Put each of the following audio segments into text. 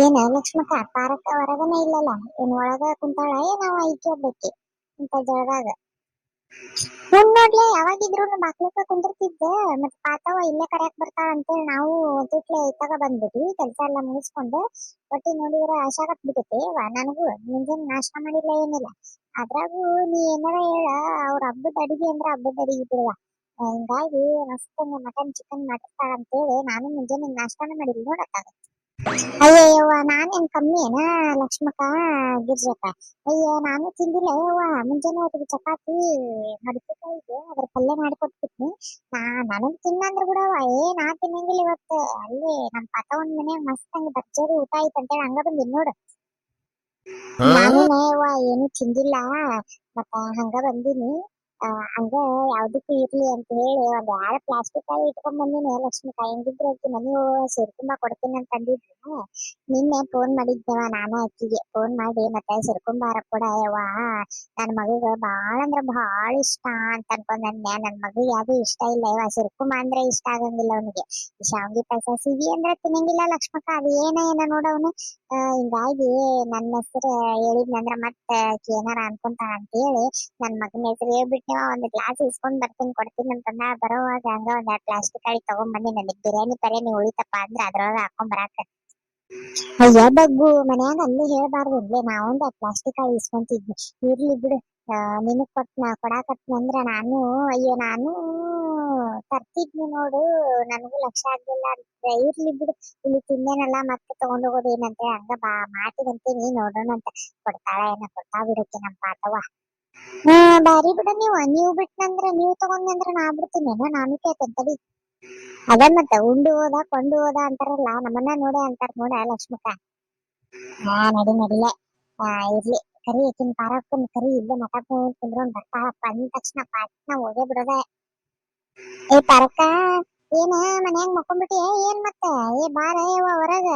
ಏನ ಲಕ್ಷ್ಮಕ್ಕ ಪಾರಕ್ಕ ಹೊರಗನೆ ಇಲ್ಲಲ್ಲ, ಏನ್ ಒಳಗ ಕುಂತಾಳ ನಾವ್ ಐಕಿ ಒಬ್ಬಾಕಿ ಇಂತ ಜಾಗದಾಗ. ನೋಡ್ಲೆ ಯಾವಾಗಿದ್ರು ಬಾಕ್ಲಕ್ಕ ಕುಂದಿರ್ತಿದ್ದೆ, ಮತ್ ಪಾತವ ಇಲ್ಲೇ ಕರ್ಯಾಕ್ ಬರ್ತಾಳ ಅಂತೇಳಿ ನಾವು ತುಟ್ಲೆ ಇತ್ತಾಗ ಬಂದ್ಬಿಟ್ವಿ ಕೆಲ್ಸ ಎಲ್ಲಾ ಮುಗಿಸ್ಕೊಂಡು. ಒಟ್ಟಿ ನೋಡಿದ್ರ ಆಶಾಗತ್ ಬಿಟ್ಟೈತಿ ನನಗೂ. ಮುಂಜಾನೆ ನಾಷ್ಟ ಮಾಡಿಲ್ಲ ಏನಿಲ್ಲ, ಅದ್ರಾಗೂ ನೀ ಏನಾರ ಹೇಳ ಅವ್ರ ಹಬ್ಬದ ಅಡಿಗೆ ಅಂದ್ರ ಹಬ್ಬದ ಅಡಿಗೆ ಬಿಡುವ. ಹಿಂಗಾಗಿ ಮಸ್ತ್ ಮಟನ್ ಚಿಕನ್ ಮಾಡಿರ್ತಾಳ ಅಂತೇಳಿ ನಾನು ಮುಂಜಾನೆ ನಾಷ್ಟಾನ ಮಾಡಿಲ್ಲ ನೋಡತ್ತಾಗ. ಅಯ್ಯಯ್ಯವ್ವ ನಾನೇನ್ ಕಮ್ಮಿ ಏನ ಲಕ್ಷ್ಮಕ್ಕ ಗಿರ್ಜಕ್ಕ. ಅಯ್ಯೋ ನಾನು ತಿಂದಿಲ್ಲ ಯವ್ವ. ಮುಂಜಾನೆ ಹೊತ್ತಿಗೆ ಚಪಾತಿ ಮಡಿಕೆಕಾಯಿಗೆ ಅದ್ರ ಪಲ್ಯ ಮಾಡಿಕೊಟ್ಬಿಟ್ನಿ. ನನಗ್ ತಿನ್ನಂದ್ರ ಬಿಡವ, ನಾ ತಿನ್ನಂಗಿಲ್ಲ ಇವತ್ತು. ಅಲ್ಲಿ ನಮ್ ಪಾತವನ್ ಮನ್ಯಾಗ ಮಸ್ತ್ ಹಂಗ ಭರ್ಜರಿ ಊಟ ಐತ್ ಅಂತೇಳಿ ಹಂಗ ಬಂದಿನ್ ನೋಡು. ನಾನು ಯವ್ವ ಏನು ತಿಂದಿಲ್ಲ, ಮತ್ತ ಹಂಗ ಬಂದಿನಿ. ಹಂಗ ಯಾವ್ದಕ್ಕೂ ಇರ್ಲಿ ಅಂತ ಹೇಳಿ ಒಂದ್ 2 ಪ್ಲಾಸ್ಟಿಕ್ ಕಾಯಿ ಇಟ್ಕೊಂಡ್ ಬಂದಿನಿ ಲಕ್ಷ್ಮಿಕ. ಹೆಂಗಿದ್ರು ಆಕಿ ಮನಿ ಸೇರ್ಕೊಂಬ ಕೊಡ್ತೀನಿ ಅಂತ ಅಂದಿದ್ಲು. ನಿನ್ನೆ ಫೋನ್ ಮಾಡಿದ್ದೆವ ನಾನು ಅಕ್ಕಿಗೆ ಫೋನ್ ಮಾಡಿ, ಮತ್ತೆ ಸೇರ್ಕೊಂಬಾರ ಕೊಡ ಯವ್ವ, ನನ್ ಮಗಗ ಬಾಳ ಅಂದ್ರ ಬಾಳ ಇಷ್ಟ ಅಂತ ಅನ್ಕೊಂಡಂದೆ. ನನ್ ಮಗ ಯಾವ್ದು ಇಷ್ಟ ಇಲ್ಲ ಯವ್ವ, ಸೇರ್ಕೊಂಬ ಅಂದ್ರೆ ಇಷ್ಟ ಆಗಂಗಿಲ್ಲ ಅವನಿಗೆ. ಶಾವ್ಗಿ ಪಾಯಸ ಸಿಹಿ ಅಂದ್ರೆ ತಿನ್ನಂಗಿಲ್ಲ ಲಕ್ಷ್ಮಕ್ಕ, ಅದು ಏನ ನೋಡವನು. ಹಿಂಗಾಗಿ ನನ್ನ ಹೆಸರು ಹೇಳಿದ್ನಂದ್ರ ಮತ್ತ ಏನಾರ ಅನ್ಕೊಂತಾಳ ಅಂತ ಹೇಳಿ ನನ್ ಮಗನ ಹೆಸರು ಹೇಳ್ಬಿಟ್ಟ ಒಂದ್ ಗ್ಲಾಸ್ ಇಸ್ಕೊಂಡ್ ಬರ್ತೀನಿ ಕೊಡ್ತೀನಿ ಅಂತಂದ. ಬರೋವಾಗ ಹಂಗ ಒಂದ್ 2 ಪ್ಲಾಸ್ಟಿಕ್ ಕಾಯಿ ತಗೊಂಡ್ ಬಂದಿ. ನನಗ್ ಬಿರಿಯಾನಿ ಉಳಿತಪ್ಪ ಅಂದ್ರ ಅದ್ರೊಳಗ ಹಾಕೊಂಡ್ ಬರಾಕ. ಅಯ್ಯ ಬಗ್ಗು, ಮನ್ಯಾಗ ಅಲ್ಲಿ ಹೇಳ್ಬಾರ್ದು, ನಾವೊಂದ್ 2 ಪ್ಲಾಸ್ಟಿಕ್ ಕಾಯಿ ಇಸ್ಕೊಂತಿದ್ವಿ. ಇರ್ಲಿ ಬಿಡು, ನಿನಗ್ ಕೊಡಾಕತ್ನಿ ಅಂದ್ರ ನಾನು ನಾನು ತರ್ತಿದ್ನಿ ನೋಡು, ನನಗೂ ಲಕ್ಷ ಆಗ್ಲಿಲ್ಲ ಅಂತ. ಇರ್ಲಿ ಬಿಡು, ಇಲ್ಲಿ ತಿಂದೇನಲ್ಲ ಮತ್ತೆ ತಗೊಂಡ್ ಹೋಗೋದು ಏನಂತೆ ಹಂಗ ಮಾತಿಗಂತೀನಿ ನೋಡೋಣ ಅಂತ. ಕೊಡ್ತಾಳ ಕೊಡ್ತಾ ಬಿಡಕ್ಕೆ ನಮ್ ಪಾತವ. ಬಾರಿ ಬಿಡ ನೀವು ಬಿಟ್ನಂದ್ರ ನೀವ್ ತಗೊಂಡ್ನಂದ್ರ ನಾ ಬಿಡ್ತೀನೇನ, ನಾನು ಕೇಳ್ತೇನೆ ತಡಿ. ಅದ ಮತ್ತ ಉಂಡು ಹೋದ ಕೊಂಡು ಹೋದ ಅಂತಾರಲ್ಲ, ನಮ್ಮನ್ನ ನೋಡೇ ಅಂತಾರ ನೋಡ ಲಕ್ಷ್ಮಕ್ಕ. ನಡಿಲೆ. ಇರ್ಲಿ ಕರಿ ಆಕಿನ್ ಪಾರಕ್ಕನ್ ಕರಿ, ಇಲ್ಲೇ ಮಾತಾಡ್ಕೊಂಡ್ ಕುಂದ್ರೋನ್ ಬರ್ತಾಳಪ್ಪ ಅಂದ ತಕ್ಷಣ ಪಾಟ್ನ ಹೋಗೇ ಬಿಡೋದೆ. ಪಾರಕ್ಕ ಏನ ಮನ್ಯಾಗ ಮಕ್ಕೊಂಡ್ಬಿಟ್ಟಿ ಏನ್ ಮತ್ತೆ? ಬಾರ ಹೊರಗ.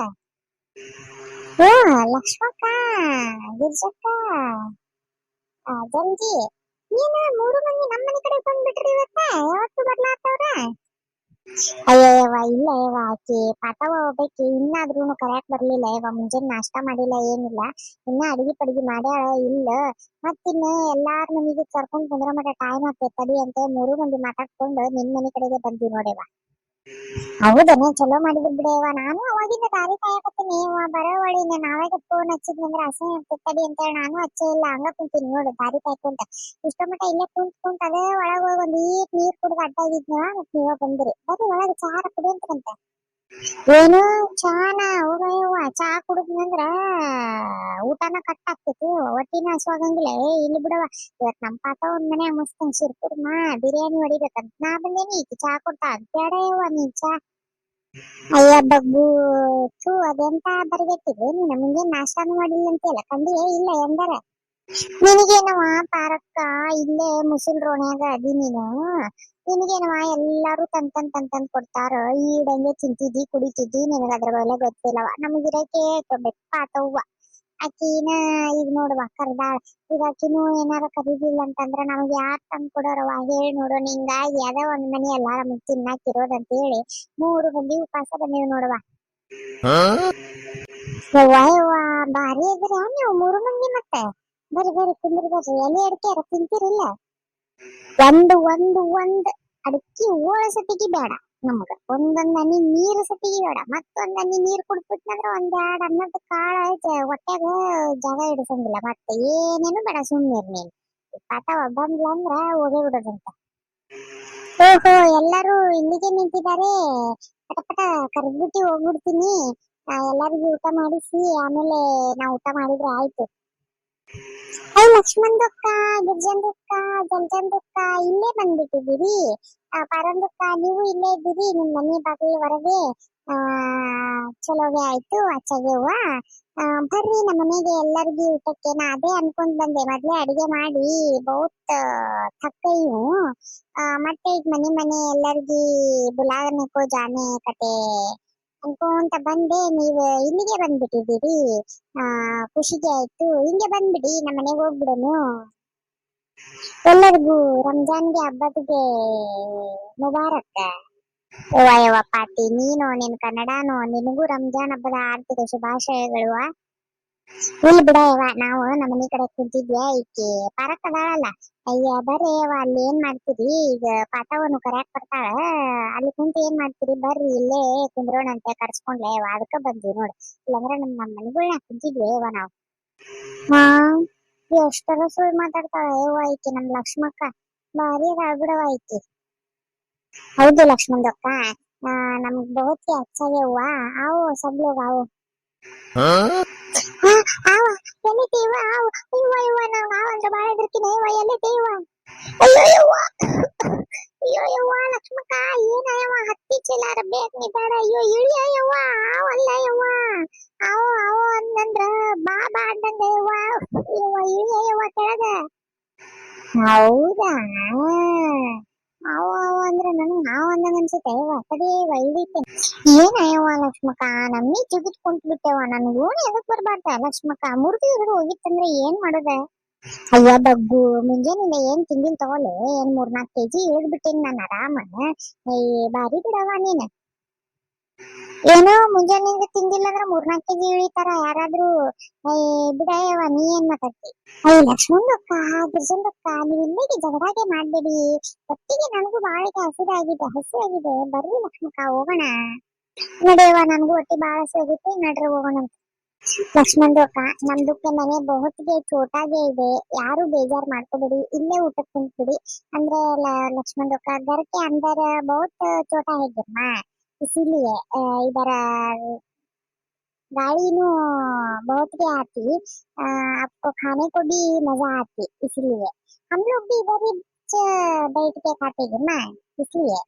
ಲಕ್ಷ್ಮಕ್ಕ ಗಿರ್ಜಕ್ಕ ಜಲ್ದಿ ಏನ 3 ಮಂದಿ ನಮ್ಮನೆ ಕಡೆ ಬಂದ್ಬಿಟ್ರಿ ಇವತ್ತ. ಯಾವತ್ತು ಬರ್ಲಾತವ್ರ? ಅಯ್ಯಯ್ಯವ ಇಲ್ಲ ಯವ್ವ, ಆಕಿ ಪಾತವ ಒಬ್ಬಾಕಿ ಇನ್ನಾದ್ರೂ ಕರ್ಯಾಕ್ ಬರ್ಲಿಲ್ಲ ಯವ್ವ. ಮುಂಜಾನೆ ನಾಷ್ಟ ಮಾಡಿಲ್ಲ ಏನಿಲ್ಲ, ಇನ್ನ ಅಡಿಗೆ ಪಡಿಗೆ ಮಾಡ್ಯಾಳ ಇಲ್ಲ. ಮತ್ತಿನ್ನ ಎಲ್ಲಾರ ಮನಿಗೆ ಕರ್ಕೊಂಡ್ ಕುಂದ್ರ ಮಟ ಟೈಮ್ ಆಗ್ತೈತಿ ತಡಿ ಅಂತ 3 ಮಂದಿ ಮಾತಾಡ್ಕೊಂಡು ನಿನ್ ಮನಿ ಕಡೆಗೆ ಬಂದ್ವಿ ನೋಡವ್ವ. ಹೌದನ, ಚಲೋ ಮಾಡಿದ್ರು ಬಿಡವ್ವ. ನಾನು ಅವಾಗಿಂದ ದಾರಿ ಕಾಯಕತ್ತೀನಿ ಬರೋವಳಿನ. ನಾವಾಗ ಫೋನ್ ಹಚ್ಚಿದ್ನಂದ್ರ ಅಸಹ್ಯ ಆಗ್ತೈತಿ ತಡಿ ಅಂತ ಹೇಳಿ ನಾನು ಹಚ್ಚೇ ಇಲ್ಲ, ಹಂಗ ಕುಂತೀನಿ ನೋಡು ದಾರಿ ಕಾಯ್ಕೊಂತ. ಇಷ್ಟ ಮಟ ಇಲ್ಲೇ ಕುಂತ ಅದೇ ಒಳಗ ಹೋಗಿ ಒಂದ್ ನೀರ್ ಕುಡ್ದು ಅಡ್ಡ ಆಗಿದ್ನ, ಮತ್ ನೀವ ಬಂದ್ರಿ. ಬರ್ರಿ ಒಳಗ ಚಾರ ಕುಡಿಯಂತ್ರಂತ. ಏನು ಚಾನ? ಹೋಗಯ್ಯವ್ವ, ಚಾ ಕುಡಿದ್ನಂದ್ರ ಊಟನ ಕಟ್ ಆಗ್ತೈತಿ, ಹೊಟ್ಟಿನ ಹಸುವಾಗಂಗಿಲ್ಲ. ಇಲ್ಲಿ ಬಿಡವ, ಇವತ್ ನಮ್ ಪಾತ ಒಂದ್ ಮನ್ಯಾಗ ಮಸ್ತ್ ಶಿರ್ಕುರ್ಮ ಬಿರಿಯಾನಿ ಹೊಡಿಬೇಕಂತ ನಾ ಬಂದೇನಿ. ಈಕಿ ಚಾ ಕೊಡ್ತಾ ಬೇಡ ಯವ್ವ ನೀನ್ ಚಾ. ಅಯ್ಯ ಬಗ್ಗು, ಅದೆಂತ ಬರ್ಬೇಕಿದೆ ನೀನು, ಮುಂಜಾನೆ ನಾಷ್ಟಾನು ಮಾಡಿಲ್ಲ ಅಂತೆಲ್ಲ ಕಂಡಿಯೇ ಇಲ್ಲ ಎಂದಾರ? ನಿನಗೇನವ ಪಾರಕ್ಕ, ಇಲ್ಲೇ ಮುಸುಲ್ ರೋಣ್ಯಾಗ ಅದಿ ನೀನು. ನಿನಗೇನವ ಎಲ್ಲಾರು ತಂದ್ ಕೊಡ್ತಾರ, ಈಡಂಗೆ ತಿಂತಿದ್ದಿ ಕುಡಿತಿದ್ದಿ, ನಿನಗ ಅದ್ರ ಬೆಲೆ ಗೊತ್ತಿಲ್ಲವ. ನಮಗಿರಕ್ಕೆ ಬೆಪ್ಪಾತವ್ವ. ಆಕಿನ ಈಗ ನೋಡುವ ಕರ್ದಾಳ, ಈಗ ಆಕಿನೂ ಏನಾರ ಕರೀದಿಲ್ಲ ಅಂತಂದ್ರ ನಮಗ್ ಯಾರ್ ತಂದ್ ಕೊಡೋರವ ಹೇಳಿ ನೋಡೋಣ. ಹಿಂಗಾಗಿ ಅದ ಒಂದ್ ಮನಿ ಅಲ್ಲ ನಮಗ್ ತಿನ್ನಾಕಿರೋದಂತ ಹೇಳಿ 3 ಮಂದಿ ಉಪವಾಸ ಬಂದೇವ್ ನೋಡುವ. ಯವ್ವ ಬಾರಿ ಇದ್ರಿ ನೀವು 3 ಮಂದಿ. ಮತ್ತೆ ಬರ್ರಿ ಕುಂದ್ರಿ ಬರ್ರಿ, ಎಲೆ ಅಡಿಕೆ ಯಾರ ತಿಂತಿರಿಲ್ಲ? ಒಂದ್ ಅಡಿಕೆ ಓಳ ಸತಿಗೆ ಬೇಡ ನಮಗ, ಒಂದೊಂದ್ ಹನಿ ನೀರು ಸತಿಗೆ ಬೇಡ. ಮತ್ತೊಂದ್ ಹನಿ ನೀರ್ ಕುಡ್ಬಿಟ್ನಂದ್ರ 1-2 ಅನ್ನದ ಕಾಳ ಹೊಟ್ಯಾಗ ಜಾಗ ಹಿಡಿಸಂಗಿಲ್ಲ. ಮತ್ತೆ ಏನೇನು ಬೇಡ, ಸುಮ್ಮನೆ ನೀನ್ ಪಾತ ಬಂದ್ಲ ಅಂದ್ರ ಹೋಗೇ ಬಿಡೋದಂತ. ಓಹೋ, ಎಲ್ಲಾರು ಇಲ್ಲಿಗೆ ನಿಂತಿದ್ದಾರೆ, ಪಟ ಕರೆದ್ಬಿಟ್ಟು ಹೋಗ್ಬಿಡ್ತೀನಿ. ಎಲ್ಲರಿಗೂ ಊಟ ಮಾಡಿಸಿ ಆಮೇಲೆ ನಾವು ಊಟ ಮಾಡಿದ್ರೆ ಆಯ್ತು. ಲಕ್ಷ್ಮಣದಕ್ಕ, ಗಿರ್ಜಂದಕ್ಕ, ಜಲ್ಜಂದಕ್ಕ ಇಲ್ಲೇ ಬಂದ್ಬಿಟ್ಟಿದ್ದೀರಿ. ಪಾರಂದಕ್ಕ ನೀವು ಇಲ್ಲೇ ಇದ್ದೀರಿ ನಿಮ್ ಮನೆ ಬಾಗಿಲು ಹೊರಗೆ. ಚಲೋಗೆ ಆಯ್ತು ಅಚ್ಚಾಗೆವ್ವ. ಬರ್ರಿ ನಮ್ಮ ಮನೆಗೆ ಎಲ್ಲರಿಗೂ ಊಟಕ್ಕೆ. ನಾ ಅದೇ ಅನ್ಕೊಂಡ್ ಬಂದೆ, ಮೊದ್ಲೇ ಅಡಿಗೆ ಮಾಡಿ ಬಹುತ್ ಥಕ್ಕೈಯು. ಮತ್ತೆ ಈಗ ಮನೆ ಎಲ್ಲರಿಗೂ ಬುಲಾವಣೆಕೋ ಜಾನೆ ಕತೆ ಅನ್ಕೊಂತ ಬಂದೆ. ನೀವು ಇಲ್ಲಿಗೆ ಬಂದ್ಬಿಟ್ಟಿದ್ದೀರಿ, ಖುಷಿಗೆ ಆಯ್ತು. ಹಿಂಗೆ ಬಂದ್ಬಿಡಿ, ನಮ್ಮ ಮನೆಗೆ ಹೋಗ್ಬಿಡೋನು. ಎಲ್ಲರಿಗೂ ರಂಜಾನ್ಗೆ ಹಬ್ಬದಿಗೆ ಮುಬಾರಕ್. ಯವ್ವ ಯವ್ವ ಪಾಟಿ ನೀನು ನಿನ್ ಕನ್ನಡನು ನಿನಗೂ ರಂಜಾನ್ ಹಬ್ಬದ ಆರ್ಥಿಕ ಶುಭಾಶಯಗಳು. ಇಲ್ಲ ಬಿಡ ಯವ್ವ, ನಾವು ನಮ್ಮ ಮನಿ ಕಡೆ ಕುಂತಿದ್ವಿ, ಈಕಿ ಪಾರಕ್ ಅದಾಳಲ್ಲ, ಅಯ್ಯ ಬರ್ರಿ ಯವ್ವ ಅಲ್ಲಿ ಏನ್ ಮಾಡ್ತೀರಿ, ಈಗ ಪಾಠವನ್ನು ಕರ್ಯಾಕ್ ಬರ್ತಾಳ, ಅಲ್ಲಿ ಕುಂತ ಏನ್ ಮಾಡ್ತೀರಿ ಬರ್ರಿ ಇಲ್ಲೇ ಕುಂದ್ರೋಣಂತೆ ಕರ್ಸ್ಕೊಂಡ್ಲೆ ಯವ್ವ, ಅದಕ್ಕ ಬಂದ್ವಿ ನೋಡ್. ಇಲ್ಲಾಂದ್ರ ನಮ್ಮ ಮನಿಗಳ್ನ ಕುಂತಿದ್ವಿ ಯವ್ವ ನಾವು. ಹಾ, ಎಷ್ಟರ ಸುಳ್ಳು ಮಾತಾಡ್ತಾಳ ಯವ್ವ ಈಕಿ ನಮ್ ಲಕ್ಷ್ಮಕ್ಕ, ಭಾರಿ ಅದಾಳ ಬಿಡವ್ವ ಈಕಿ. ಹೌದು ಲಕ್ಷ್ಮಣದಕ್ಕ, ನಮ್ಗ್ ಬಹುತ್ अच्छा ये हुआ, आओ सब लोग आओ. हाँ, आओ ಎಲ್ಲಿದೆ ಇವ, आओ ಇವ ಇವ ನಾವು ಅಂದ್ರೆ ಬಾಳ ಹೆದರ್ಕಿನ ಇವ ಎಲ್ಲಿದೆ ಇವ. ಅಯ್ಯೋ ಯವ್ವ, ಅಯ್ಯೋ ಯವ್ವ ಲಕ್ಷ್ಮಕ್ಕ, ಏನ ಯವ್ವ ಹತ್ತಿ ಚೀಲಾರ ಬೇಕ್ ನೀ ಬೇಡ, ಅಯ್ಯೋ ಇಳಿಯ ಯವ್ವ, ಆವಲ್ಲ ಯವ್ವ, ಆವೋ ಆವೋ ಅಂದಂದ್ರ ಬಾ ಬಾ ಅಂದಂಗ ಯವ್ವ, ಯವ್ವ ಇಳಿಯ ಯವ್ವ ಕೆಳಗ. ಹೌದಾ, ಅವ ಅವ ಅಂದ್ರೆ ನನ್ಗೆ ಹಾವ ಅಂದಂಗ ಅನ್ಸುತ್ತೆ ಯವ್ವ, ಕಡೆ ಇಳಿತೇನೆ. ಏನ ಯವ್ವ ಲಕ್ಷ್ಮಕ್ಕ, ನಮ್ಮಿ ಜಿಗಿದ್ ಕುಂತ್ ಬಿಟ್ಟೆವ, ನನ್ ಓಣಿ ಎದಕ್ ಬರ್ಬಾರ್ದ ಲಕ್ಷ್ಮಕ್ಕ, ಮುರಿದು ಹಿಡಿದು ಹೋಗಿತ್ತಂದ್ರೆ ಏನ್ ಮಾಡೋದ. ಅಯ್ಯ ಬಗ್ಗು, ಮುಂಜಾನೆ ಏನ್ ತಿಂದಿಲ್ ತಗೊಳ್ಳೆ, ಏನ್ 3-4 kg ಇಳಿದ್ ಬಿಟ್ಟೇನಿ ನಾನು ಆರಾಮ. ಬಾರಿ ಬಿಡವ ನೀನ್. ಏನೋ ಮುಂಜಾನೆ ತಿಂದಿಲ್ಲ ಅಂದ್ರ 3-4 kg ಇಳಿತಾರ ಯಾರಾದ್ರೂ. ಬಿಡಯವ್ವ ನೀ ಏನ್ ಮಾತಾಡ್ತಿ. ಅಯ್ಯ ಲಕ್ಷ್ಮಣಕ್ಕ, ಗಿರ್ಜಂದಕ್ಕ, ನೀವ್ ಇಲ್ಲಿಗೆ ಜಗದಾಗೆ ಮಾಡ್ಬೇಡಿ, ಹೊತ್ತಿಗೆ ನನಗೂ ಬಾಳಿಗೆ ಹಸಿವಾಗಿದೆ ಬರ್ರಿ ಲಕ್ಷ್ಮಕ್ಕ ಹೋಗೋಣ. ನಡೆಯವ್ವ ನನ್ಗೂ ಹೊಟ್ಟೆ ಬಾಳ ಹಸಿವಾಗೈತಿ, ನಡ್ರಿ ಹೋಗೋಣ. ಲಕ್ಷ್ಮಣಕ್ಕ, ನಮ್ದಕ್ಕೆ ಮನೆ ಬಹುತ್ಗೆ ಚೋಟಾಗೆ ಇದೆ, ಯಾರು ಬೇಜಾರ್ ಮಾಡ್ಕೋಬೇಡಿ, ಇಲ್ಲೇ ಊಟಕ್ಕೆ ಕುಂತ್ಬಿಡಿ. ಅಂದ್ರೆ ಲಕ್ಷ್ಮಣಕ್ಕ घर के अंदर बहुत छोटा है गिरमा, इसीलिए इधर गाड़ी बहुत के आती, आपको खाने को भी मजा आती, इसलिए हम लोग भी इधर ही बैठ के खाते गिरमा, इसलिए.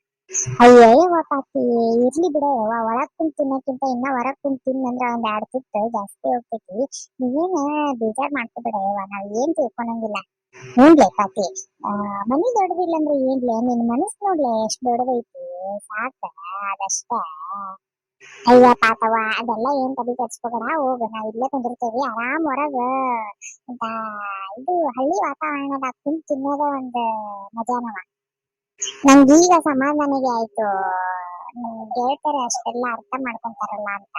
ಅಯ್ಯಯ್ಯವ್ವ ಪಾಪಿ, ಇರ್ಲಿ ಬಿಡ ಯವ್ವ, ಒಳಗ್ ಕುಂತ್ ತಿನ್ನಕ್ಕಿಂತ ಇನ್ನ ಹೊರಗ್ ಕುಂತ್ ತಿನ್ನಂದ್ರ ಒಂದ್ 2 ತುತ್ತು ಜಾಸ್ತಿ ಹೋಗ್ತೈತಿ, ನೀವೇನ ಬೇಜಾರ್ ಮಾಡ್ಕೋಬೇಡ ಯವ್ವ, ನಾವ್ ಏನ್ ತಿಳ್ಕೊಳಂಗಿಲ್ಲ. ಹ್ಞೂನ್ಲೆ ಪಾಪಿ, ಮನಿ ದೊಡ್ಡದಿಲ್ಲ ಅಂದ್ರೆ ಏನ್ಲೆ, ನಿನ್ ಮನಸ್ ನೋಡ್ಲೆ ಎಷ್ಟ್ ದೊಡ್ಡದೈತಿ, ಸಾಕ ಅದಷ್ಟ. ಅಯ್ಯ ಪಾಪವ್ವ ಅದೆಲ್ಲ ಏನ್ ತಲೆ ಕೆಡ್ಸ್ಕೋಬೇಡ, ಹೋಗು ನಾವ್ ಇಲ್ಲೇ ಕುಂದಿರ್ತೇವಿ ಆರಾಮ್ ಹೊರಗ. ಅಂತ ಇದು ಹಳ್ಳಿ ವಾತಾವರಣದಾಗ ಕುಂತ್ ತಿನ್ನೋದ ಒಂದ್ ಮಜಾನವ. ನಂಗೀಗ ಸಮಾಧಾನಿಗೆ ಆಯ್ತು, ಗೆಳತರೆ ಅಷ್ಟೆಲ್ಲ ಅರ್ಥ ಮಾಡ್ಕೊಂತಾರಲ್ಲ ಅಂತ.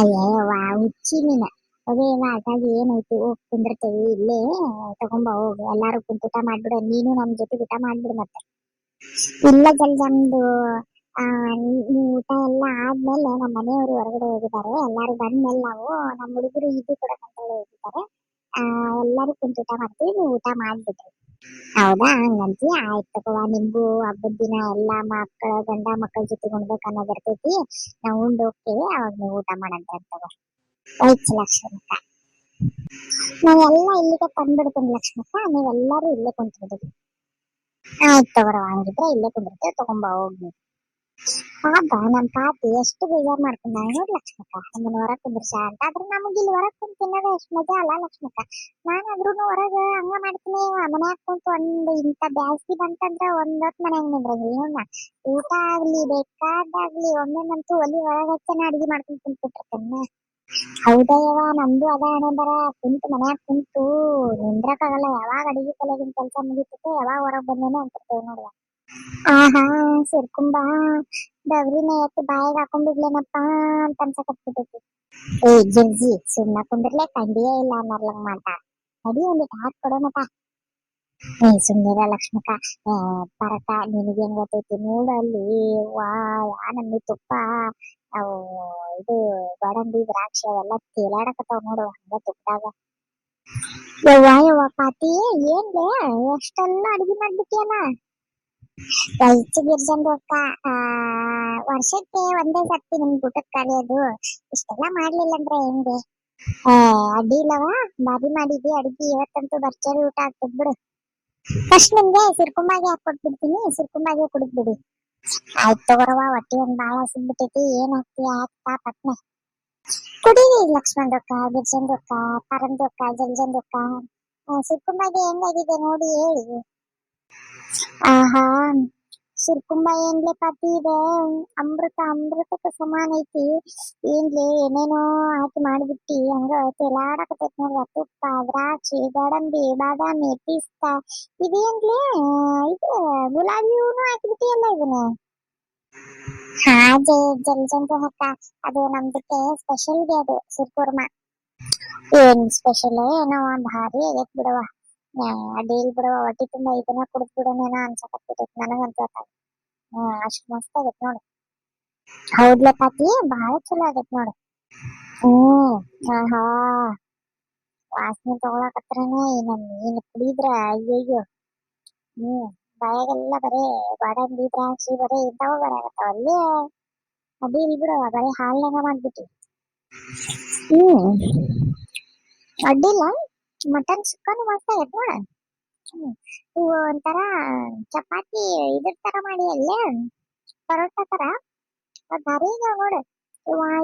ಅಯ್ಯವ್ವ ಹುಚ್ಚಿ ನೀನ, ಅದೇವ ಅದಾಗಿ ಏನೈತಿ, ಹೋಗ್ ಕುಂದಿರ್ತೇವಿ ಇಲ್ಲೇ, ತಗೊಂಬ ಹೋಗು, ಎಲ್ಲಾರು ಕುಂತ ಊಟ ಮಾಡ್ಬಿಡ, ನೀನು ನಮ್ ಜೊತೆ ಊಟ ಮಾಡ್ಬಿಡು ಮತ್ತೆ. ಇಲ್ಲ ನಮ್ದು ಊಟ ಎಲ್ಲ ಆದ್ಮೇಲೆ ನಮ್ಮ ಮನೆಯವರು ಹೊರಗಡೆ ಹೋಗಿದ್ದಾರೆ, ಎಲ್ಲಾರು ಬಂದ್ಮೇಲೆ ನಾವು ನಮ್ಮ ಹುಡುಗರು ಇದು ಕೊಡಕಂತ ಹೋಗಿದ್ದಾರೆ, ಎಲ್ಲಾರು ಕುಂತ ಊಟ ಮಾಡ್ತೀವಿ, ನೀವು ಊಟ ಮಾಡ್ಬಿಡ್ರಿ. ಹೌದಾ, ಹಂಗಂತಿ ಆಯ್ತು ತಗೋವ, ನಿಮ್ಗೂ ಹಬ್ಬದ ದಿನ ಎಲ್ಲಾ ಗಂಡ ಮಕ್ಕಳ ಜೊತೆ ಉಣ್ಬೇಕು ಅನ್ನೋದ್ ಇರ್ತೈತಿ, ನಾವು ಉಂಡ್ ಹೋಗ್ತೇವೆ, ಅವಾಗ ನೀವು ಊಟ ಮಾಡಂತ ತಗೋ. ಆಯ್ತು ಲಕ್ಷ್ಮಕ್ಕ, ನಾವೆಲ್ಲ ಇಲ್ಲಿಗೆ ತಂದ್ಬಿಡ್ತೇನೆ ಲಕ್ಷ್ಮಕ್ಕ, ನೀವೆಲ್ಲರೂ ಇಲ್ಲೇ ಕುಂತ್ಬಿಡ್ರಿ. ಆಯ್ತು ತಗೋರವ, ಹಂಗಿದ್ರೆ ಇಲ್ಲೇ ಕುಂದಿರ್ತೇವೆ, ತಗೊಂಬ ಹೋಗಿ. ಪಾಪ ನಮ್ ಪಾಪಿ ಎಷ್ಟು ಬೇಜಾರ್ ಮಾಡ್ಕೊಂಡ ನೋಡಿ ಲಕ್ಷ್ಮಕ್ಕ, ನಮ್ಮನ್ನ ಹೊರಗ್ ಕುಂದ್ರಸ ಅಂತ. ಆದ್ರೆ ನಮಗ್ ಇಲ್ಲಿ ಹೊರಗ್ ಕುಂತ ತಿನ್ನೋದ ಎಷ್ಟ್ ಮಜಾ ಅಲ್ಲ ಲಕ್ಷ್ಮಕ್ಕ. ನಾನಾದ್ರೂ ಹೊರಗ ಹಂಗ ಮಾಡ್ತೀನಿ, ಮನ್ಯಾಗ ಕುಂತ ಇಂತ ಬ್ಯಾಸ್ಗಿ ಬಂತಂದ್ರ ಒಂದೊತ್ ಮನ್ಯಾಗ ನಿಂದ್ರಂಗಿಲ್ಲ, ಊಟ ಆಗ್ಲಿ ಬೇಕಾದಾಗ್ಲಿ ಒಮ್ಮೆನಂತೂ ಒಲಿ ಒಳಗ ಹಚ್ಚನ ಅಡಿಗೆ ಮಾಡ್ಕೊಂಡ್ ಕುಂತ್ಬಿಟ್ಟಿರ್ತೇನೆ. ಹೌದಯ್ಯವ, ನಮ್ದು ಅದ ಹಣೆ ಬರ, ಕುಂತು ಮನ್ಯಾಗ ಕುಂತು ನಿಂದ್ರಕ್ಕಾಗಲ್ಲ, ಯಾವಾಗ ಅಡಿಗೆ ಕಲೆಗಿನ ಕೆಲ್ಸ ಮುಗಿತೈತೆ, ಯಾವಾಗ ಹೊರಗ್ ಬಂದೇನೋ ಅಂತಿರ್ತೇವೆ ನೋಡುವ. ಆಹಾ ಸೇರ್ಕೊಂಬ, ಡಬ್ರಿನ ಎತ್ತಿ ಬಾಯಿಗೆ ಹಾಕೊಂಡ್ಬಿಡ್ಲೇನಪ್ಪ ಅಂತ ಅನ್ಸಕತ್ಬಿಟ್ಟೈತಿ. ಜಲ್ಜಿ ಸುಮ್ನ ಕುಂದ್ರಲೆ, ಕಂಡಿಯೇ ಇಲ್ಲ ಅನ್ನರ್ಲಂಗ್ ಮಾತ, ಅಡಿ ಒಂದಿಟ್ಟು ಹಾಕ್ ಕೊಡೋ ಮಟ. ಸುಮ್ನಿರ ಲಕ್ಷ್ಮಕ್ಕ, ಪರಕ ನಿನಗೇನ್ ಗೊತ್ತೈತಿ ನೋಡು, ಅಲ್ಲಿ ವಾ ನಮ್ನಿ ತುಪ್ಪ, ಅವು ಇದು ಗೋಡಂಬಿ ದ್ರಾಕ್ಷಿ ಅವೆಲ್ಲ ತೇಲಾಡಕತ್ತಾವ ನೋಡು ಹಂಗ ತುಪ್ಪದಾಗ. ಯವ್ವ ಪಾತಿ, ಏನ್ಲೇ ಎಷ್ಟೆಲ್ಲ ಅಡಿಗೆ ಮಾಡ್ಬಿಟ್ಟಿಯಲ್ಲ. ಗಿರ್ಜಂದು ಅಕ್ಕ, ವರ್ಷಕ್ಕೆ ಒಂದೇ ಸರ್ತಿ ನಿಮ್ಗೆ ಊಟಕ್ಕೆ ಕರೆಯೋದು, ಇಷ್ಟೆಲ್ಲ ಮಾಡ್ಲಿಲ್ಲ ಅಂದ್ರೆ ಹೆಂಗೆ. ಅಡ್ಡಿ ಇಲ್ಲವ, ಬಾರಿ ಮಾಡಿದ್ವಿ ಅಡ್ಗಿ, ಇವತ್ತಂತೂ ಭರ್ಜರಿ ಊಟ ಆಗ್ತದ ಬಿಡು. ಫಸ್ಟ್ ನಿಮ್ಗೆ ಸಿರ್ಕುಂಬಾಗೆ ಹಾಕೊಟ್ಬಿಡ್ತೀನಿ, ಸಿರ್ಕುಂಬಾಗೆ ಕುಡಿದ್ಬಿಡಿ. ಆಯ್ತು ತಗೋರವ, ಹೊಟ್ಟಿ ಒಂದ್ ಬಾಳ ಹಸಿದ್ಬಿಟ್ಟೈತಿ, ಏನ್ ಹಾಕ್ತಿ ಹಾಕ್ತಾ ಪಟ್ನೆ ಕುಡೀರಿ. ಲಕ್ಷ್ಮಣದಕ್ಕ, ಗಿರ್ಜಂದಕ್ಕ, ಪರಂದಕ್ಕ, ಜಲ್ಜಂದಕ್ಕ, ಸಿರ್ಕುಂಬಾಗೆ ಹೆಂಗಾಗಿದೆ ನೋಡಿ ಹೇಳಿ. ಆಹಾ ಸಿರ್ಕುಂಬ ಏನ್ಲೆ ಪಾತಿ ಇದೆ, ಅಮೃತಕ್ಕೆ ಸಮಾನ ಐತಿ, ಏನ್ಲೆ ಏನೇನೋ ಹಾಕಿ ಮಾಡಿಬಿಟ್ಟಿ, ಹಂಗ ತೇಲಾಡಕತೈತಿ ನೋಡ್ವ, ತುಪ್ಪ ದ್ರಾಕ್ಷಿ ಗೋಡಂಬಿ ಬಾದಾಮಿ ಪಿಸ್ತಾ, ಇದೇನ್ಲೆ ಇದು ಗುಲಾಬಿ ಹೂನು ಹಾಕಿಬಿಟ್ಟಿಯಲ್ಲ ಇದನ್ನ. ಹಾ ಜಲ್ಜಂತು ಅಕ್ಕ, ಅದು ನಮ್ದಕ್ಕೆ ಸ್ಪೆಷಲ್ ಗೆ ಅದು ಸಿರ್ಕುರ್ಮ. ಏನ್ ಸ್ಪೆಷಲ್ ಏನೋ ಭಾರಿ ಆಗೈತ್ ಬಿಡವ. ಅಡಿಲ್ ಬಿಡವ, ಹೊಟ್ಟಿ ತುಂಬಾ ಇದನ್ನ ಕುಡಿದ್ ಬಿಡೋಣ ಅನ್ಸಕತ್ತಿತ್ತು ನನಗಂತೂ. ಅಷ್ಟ್ ಮಸ್ತ್ ಆಗೈತ್ ನೋಡು. ಹೌದ್ಲೆ ಪಾತಿ, ಬಹಳ ಚಲೋ ಆಗೈತ್ ನೋಡು. ಆಹಾ, ವಾಸನೆ ತಗೊಳಕತ್ರನೇ ನೀನ್ ಕುಡಿದ್ರ ಅಯ್ಯಯ್ಯೋ. ಹ್ಮ್ ಬಾಯಾಗೆಲ್ಲ ಬರೇ ಗೋಡಂಬಿ ದ್ರಾಕ್ಷಿ ಬರೇ ಇಂತಾವ ಬರಾಕತ್ತಾವ ಅಲ್ಲಿ. ಅಡಿಲ್ ಬಿಡವ, ಬರೀ ಹಾಲ್ನಾಗ ಮಾಡ್ಬಿಟ್ಟಿ. ಹ್ಮ್ ಅಡ್ಡಿಲ್ಲ. ಮಟನ್ ಸುಕ್ಕಾನು ಮಸ್ತ್ ಆಗೈತ್ ನೋಡ. ಇವು ಒಂಥರ ಚಪಾತಿ ಇದ್ರ ತರ ಮಾಡಿ ಅಲ್ಲೇ ಪರೋಟ ತರ, ಭಾರಿ ಇದಾವ ನೋಡು.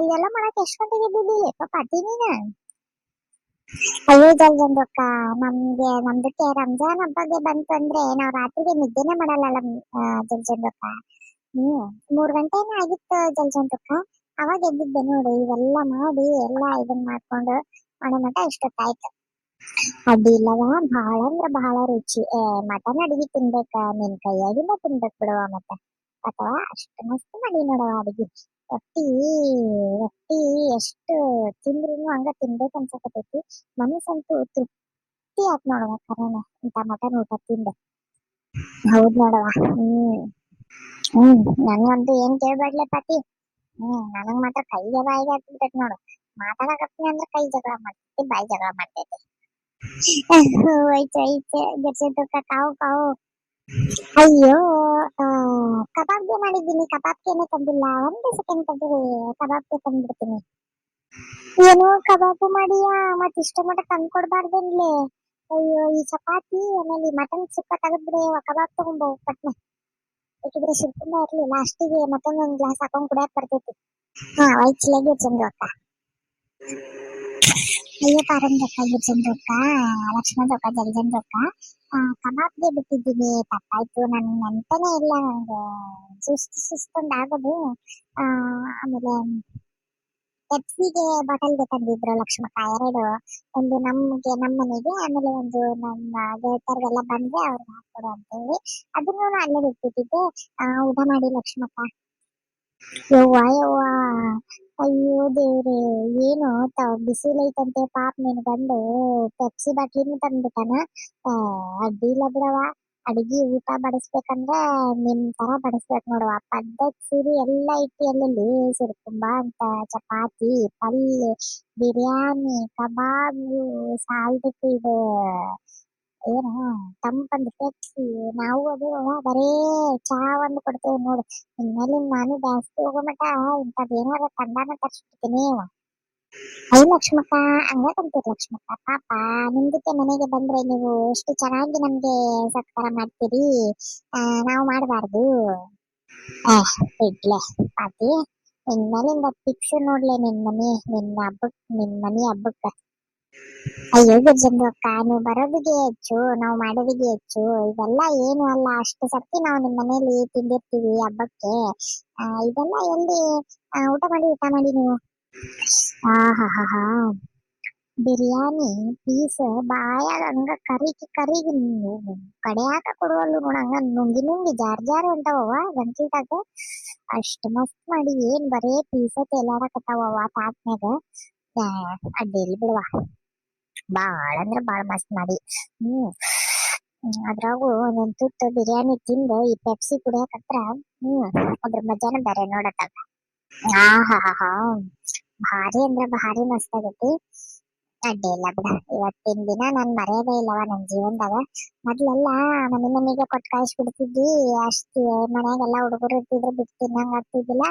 ಇದೆಲ್ಲ ಮಾಡಕ್ ಎಷ್ಟ್ ಗಂಟೆಗೆ ಎದ್ದಿದ್ದಿ ಪಾತಿ ನೀನ? ಅಯ್ಯೋ ಜಲ್ಜಂದ್ರಕ್ಕ, ನಮ್ದಕ್ಕೆ ರಂಜಾನ್ ಹಬ್ಬಗೆ ಬಂತು ಅಂದ್ರೆ ನಾವ್ ರಾತ್ರಿಗೆ ನಿದ್ದೆನೆ ಮಾಡಲ್ಲ ಜಲ್ಜಂದ್ರಕ್ಕ. 3 ಗಂಟೆನೇ ಆಗಿತ್ತು ಜಲ್ಜಂದ್ರಕ್ಕ. ಅವಾಗ ಎದ್ದಿದ್ದೆ ನೋಡು. ಇವೆಲ್ಲ ಮಾಡಿ ಎಲ್ಲ ಇದನ್ ಮಾಡ್ಕೊಂಡು ಮಾಡೋ ಮಟ ಇಷ್ಟೊತ್ತಾಯ್ತು. ಅಡ್ಡಿ ಇಲ್ಲವ, ಬಹಳ ಅಂದ್ರ ಬಹಳ ರುಚಿ. ಮಟನ್ ಅಡಿಗೆ ತಿನ್ಬೇಕ, ನಿನ್ ಕೈಯಾಗಿಂದ ತಿನ್ಬೇಕ್ ಬಿಡುವ ಮತ್ತೆ. ಅಥವಾ ಅಷ್ಟು ಮಸ್ತ್ ಮಾಡಿ ನೋಡವ ಅಡಿಗೆ. ರೊಟ್ಟಿ ರೊಟ್ಟಿ ಎಷ್ಟು ತಿಂದ್ರುನು ಹಂಗ ತಿನ್ಬೇಕ ಅನ್ಸಕತೈತಿ. ಮನಸ್ಸಂತೂ ತೃಪ್ತಿ ಆತ್ ನೋಡವ ಕರೇನ ಇಂತ ಮಟನ್ ಊಟ ತಿಂದ. ಹೌದ್ ನೋಡವ. ನನ್ಗಂತೂ ಏನ್ ಕೇಳ್ಬೇಡ್ಲೆ ಪಾಟಿ. ನನಗ್ ಮಾತ್ರ ಕೈಗೆ ಬಾಯಿಗೆ ಹಾಕ್ಬಿಟ್ಟೈತಿ ನೋಡು. ಮಾತಾಡಕತ್ತೀನಿ ಅಂದ್ರೆ ಕೈ ಜಗಳ ಮಾಡ್ತೈತಿ, ಬಾಯಿ ಜಗಳ ಮಾಡ್ತೈತಿ. ಐತೆ ಗರ್ಜಂತಕ್ಕ, ಕಾವು ಕಾವು. ಅಯ್ಯೋ, ಕಬಾಬ್ಗೆ ಮಾಡಿದ್ದೀನಿ. ಕಬಾಬ್ಗೆನೆ ತಂದಿಲ್ಲ, ಒಂದು ಸೆಕೆಂಡ್ ತಡಿ, ಕಬಾಬ್ಗೆ ತಂದ್ಬಿಡ್ತೀನಿ. ಏನು ಕಬಾಬು ಮಾಡಿಯಾ? ಮತ್ ಇಷ್ಟ ಮಟ್ಟ ತಂದ್ಕೊಡ್ಬಾರ್ದೇನ್ಲೆ? ಅಯ್ಯೋ, ಈ ಚಪಾತಿ ಆಮೇಲೆ ಈ ಮಟನ್ ಸುಕ್ಕ ತೆಗೆದ್ಬಿಡಿ, ಕಬಾಬ್ ತಗೊಂಬ ಪಟ್ನೆ. ಬೇಕಿದ್ರೆ ಶಿರ್ಕುಂಬ ಇರ್ಲಿ, ಲಾಸ್ಟಿಗೆ ಮತ್ತೊಂದೊಂದ್ ಗ್ಲಾಸ್ ಹಾಕೊಂಡ್ ಕುಡಿಯಕ್ ಬರ್ತೈತಿ. ವೈಚ್ಲೆಗೆ ಚಂದು ಅಕ್ಕ. ಅಯ್ಯೋ ಪಾರಂದಕ್ಕ, ಚಂದ್ರಕ್ಕ, ಲಕ್ಷ್ಮಣಕ್ಕ, ಜಲಜಂದ್ರಕ್ಕ, ಕಬಾಬ್ಗೆ ಬಿಟ್ಟಿದ್ದೀನಿ. ತಪ್ಪಾಯ್ತು, ನನ್ ನೆನಪನೇ ಇಲ್ಲ. ನಂಗೆ ಸುಸ್ತೊಂದ್ ಆಗೋದು. ಆಮೇಲೆ ಪೆಪ್ಸಿಗೆ ಬಾಟಲ್ಗೆ ತಂದಿದ್ರು ಲಕ್ಷ್ಮಕ್ಕ, 2. ಒಂದು ನಮ್ಮ ಮನೆಗೆ, ಆಮೇಲೆ ಒಂದು ನಮ್ಮ ಗೆಳತರ್ಗೆಲ್ಲ ಬಂದ್ರೆ ಅವ್ರಿಗೆ ಹಾಕೊಡು ಅಂತ ಹೇಳಿ ಅದನ್ನು ಅಲ್ಲೇ ಬಿಟ್ಬಿಟ್ಟಿದ್ದೆ. ಊಟ ಮಾಡಿ ಲಕ್ಷ್ಮಕ್ಕ. ಯವ್ವ, ಅಯ್ಯೋ ದೇವ್ರೆ, ಏನು ಬಿಸಿಲೈತಂತೆ ಪಾಪ ನಿನ್ ಗಂಡು ಪೆಪ್ಸಿ ಬಾಟ್ಲಿನೂ ತಂದ್ಬಿಟ್ಟಾನ. ಅಡ್ಡಿ ಇಲ್ಲ ಬಿಡವ. ಅಡಿಗೆ ಊಟ ಬಡಿಸ್ಬೇಕಂದ್ರ ನಿಮ್ ತರ ಬಡಿಸ್ಬೇಕು ನೋಡುವ. ಪದ್ಧತಿ ಸಿರಿ ಎಲ್ಲ ಇಟ್ಟಿ ಅಲ್ಲಲ್ಲಿ ಸಿರ್ಕುಂಬ ಅಂತ, ಚಪಾತಿ, ಪಲ್ಯ, ಬಿರಿಯಾನಿ, ಕಬಾಬು, ಸಾಲ್ದಕ್ಕೆ ಇದು ಏನು ತಂಪಂದು ಪೆಪ್ಸಿ. ನಾವು ಅದೇ ಬರೇ ಚಾ ಒಂದು ಕೊಡ್ತೇವೆ ನೋಡು. ಇನ್ಮೇಲೆ ನಾನು ಜಾಸ್ತಿ ಹೋಗೋ ಮಟ ಇಂಥದ್ ಏನಾರ ತಂಡಾನ ತರ್ಸ್ಬಿಡ್ತೀನಿ. ಅಯ್ಯ ಲಕ್ಷ್ಮಕ್ಕ, ಹಂಗಂತೀರಿ ಲಕ್ಷ್ಮಕ್ಕ. ಪಾಪ ನಿಮ್ ಜೊತೆ ಮನೆಗೆ ಬಂದ್ರೆ ನೀವು ಎಷ್ಟು ಚೆನ್ನಾಗಿ ನಮ್ಗೆ ಸತ್ಕಾರ ಮಾಡ್ತೀರಿ. ನಾವು ಮಾಡಬಾರ್ದು? ಇಡ್ಲೆ ಪಾತಿ, ಇನ್ಮೇಲಿಂದ ಫಿಕ್ಸ್ ನೋಡ್ಲೆ ನಿನ್ ಮನಿ ಹಬ್ಬಕ್ಕ. ಅಯ್ಯೋ ಗಜಂದು ಅಕ್ಕ, ನೀವು ಬರೋದಿಗೆ ಹೆಚ್ಚು, ನಾವು ಮಾಡೋದಿಗೆ ಹೆಚ್ಚು. ಇದೆಲ್ಲ ಏನು ಅಲ್ಲ, ಅಷ್ಟು ಸರ್ತಿ ನಾವು ನಿಮ್ ಮನೇಲಿ ತಿಂದಿರ್ತೀವಿ ಹಬ್ಬಕ್ಕೆ. ಇದೆಲ್ಲ ಎಲ್ಲಿ? ಊಟ ಮಾಡಿ ನೀವು. ಹಾ, ಬಿರಿಯಾನಿ ಪೀಸ್ ಬಾಯಾಗ ಹಂಗ ಕರಿಗಿ ಕಡಿಯಾಕ ಕೊಡುವಲ್ಲು ನೋಡಂಗ, ನುಂಗಿ ಜಾರ್ ಅಂತಾವವ ಗಂಟ್ಲಿದಾಗ. ಅಷ್ಟ್ ಮಸ್ತ್ ಮಾಡಿ ಏನ್ ಬರೇ ಪೀಸ ತೇಲಾಡಕತ್ತಾವವ ತಾಟ್ನ್ಯಾಗ. ಅಡ್ಡಿಲ್ ಬಿಡುವ, ಬಾಳ ಅಂದ್ರ ಬಾಳ ಮಸ್ತ್ ಮಾಡಿ. ಅದ್ರಾಗು ಒಂದೊಂದ್ ತುತ್ತು ಬಿರಿಯಾನಿ ತಿಂದು ಈ ಪೆಪ್ಸಿ ಕುಡಿಯಕತ್ರ ಅದ್ರ ಮಜಾನ ಬೇರೆ ನೋಡತ್ತಾಗ. ಹಾ, ಭಾರಿ ಅಂದ್ರ ಭಾರಿ ಮಸ್ತ್ ಆಗೈತಿ. ಅಡ್ಡಿ ಇಲ್ಲ ಬಿಡ, ಇವತ್ತಿನ ದಿನ ನಾನ್ ಮರೆಯೋದೇ ಇಲ್ಲವ ನನ್ ಜೀವನದಾಗ. ಮೊದ್ಲೆಲ್ಲಾ ಮನೆಗೆ ಕೊಟ್ಟು ಕಳಿಸ್ಬಿಡ್ತಿದ್ವಿ. ಅಷ್ಟ್ ಮನ್ಯಾಗೆಲ್ಲ ಹುಡುಗರು ಇರ್ತಿದ್ರೆ ಬಿಟ್ಟು ತಿನ್ನಂಗ ಆಗ್ತಿದ್ದಿಲ್ಲ.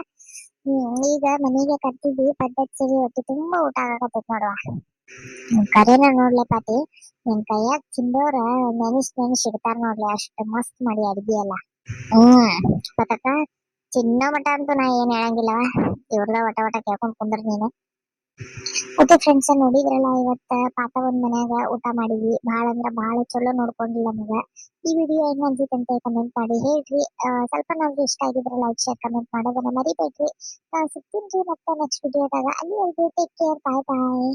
ಈಗ ಮನೆಗೆ ಕಟ್ತಿದ್ವಿ. ಪದ್ಧತಿ ಸರಿ, ಹೊಟ್ಟೆ ತುಂಬಾ ಊಟ ಆಗಕತ್ತೈತ್ ನೋಡುವ. ಕರೇನ ನೋಡ್ಲೆ ಪಾಟಿ, ನಿನ್ ಕೈಯಾಗ ತಿಂದವ್ರ ನೆನಿಸ್ ಇಡ್ತಾರ ನೋಡ್ಲಿ, ಅಷ್ಟ್ ಮಸ್ತ್ ಮಾಡಿ ಅಡ್ಗಿ ಎಲ್ಲ. ಪತಕ ಚಿನ್ನ ಮಟ ಅಂತೂ ನಾ ಏನ್ ಹೇಳಂಗಿಲ್ಲವ. ಇವ್ರದ ವಟ ಕೇಳ್ಕೊಂಡ್ ಕುಂದ್ರ ನೀನು. ಮತ್ತೆ ಫ್ರೆಂಡ್ಸ್, ನೋಡಿದ್ರಲ್ಲ, ಇವತ್ತ ಪಾಪ ಒಂದ್ ಮನ್ಯಾಗ ಊಟ ಮಾಡಿದ್ವಿ. ಬಹಳ ಅಂದ್ರ ಬಹಳ ಚಲೋ ನೋಡ್ಕೊಂಡಿಲ್ಲ ನಮಗ. ಈ ವಿಡಿಯೋ ಹೆಂಗ್ ಅನ್ಸಿತ್ತಂತ ಕಮೆಂಟ್ ಮಾಡಿ ಹೇಳ್ರಿ. ಸ್ವಲ್ಪ ನಮ್ಗೆ ಇಷ್ಟ ಆಗಿದ್ರೆ ಲೈಕ್, ಶೇರ್, ಕಮೆಂಟ್ ಮಾಡೋದನ್ನ ಮರಿಬೇಡ್ರಿ. ಸಿಗ್ತೀನಿ ಮತ್ತೆ ನೆಕ್ಸ್ಟ್ ವಿಡಿಯೋದಾಗ. ಅಲ್ಲಿ ಟೇಕ್ ಕೇರ್, ಬಾಯ್ ಬಾಯ್.